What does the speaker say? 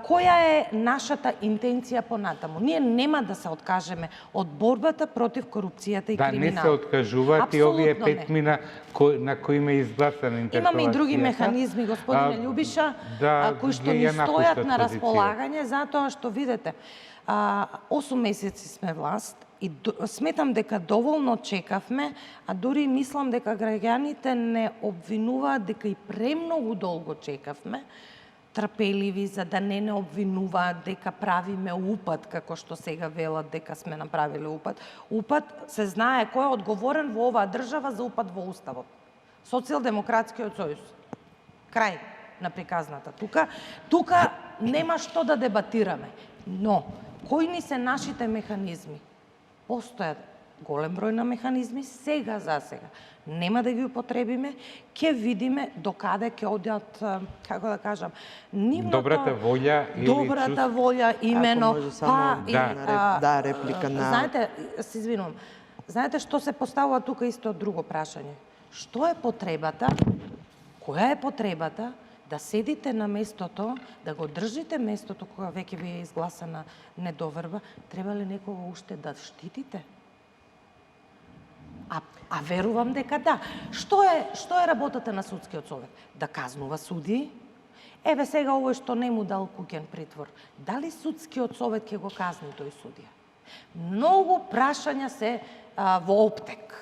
која е нашата интенција понатаму? Ние нема да се откажеме од борбата против корупцијата и криминал. Да, не се откажуваат и овие 5 мина на кои ме изгласана интерпелација. Имаме и други механизми, господине Љубиша, кои што ни стојат на располагање, затоа што видете, 8 месеци сме власт и сметам дека доволно чекавме, а дури мислам дека граѓаните не обвинуваат дека и премногу долго чекавме, трпеливи, за да не обвинуваат дека правиме упад, како што сега велат дека сме направиле упад. Упад се знае кој е одговорен во оваа држава за упад во Уставот. Социјалдемократскиот сојуз. Крај на приказната. Тука нема што да дебатираме. Но, кои ни се нашите механизми? Постојат голем број на механизми, сега за сега. Нема да ги употребиме, ќе видиме докаде ќе одат, како да кажам, нивното... Добрата волја или Добрата волја, имено, Ако може само реплика на... Знаете, се извинувам, знаете што се поставува тука исто друго прашање? Што е потребата, која е потребата да седите на местото, да го држите местото кога веќе ви е изгласана недоверба, треба ли некого уште да штитите? А верувам дека да. Што е работата на судскиот совет? Да казнува судии? Еве сега овој што не му дал куќен притвор. Дали судскиот совет ќе го казни тој судија? Многу прашања се во оптек.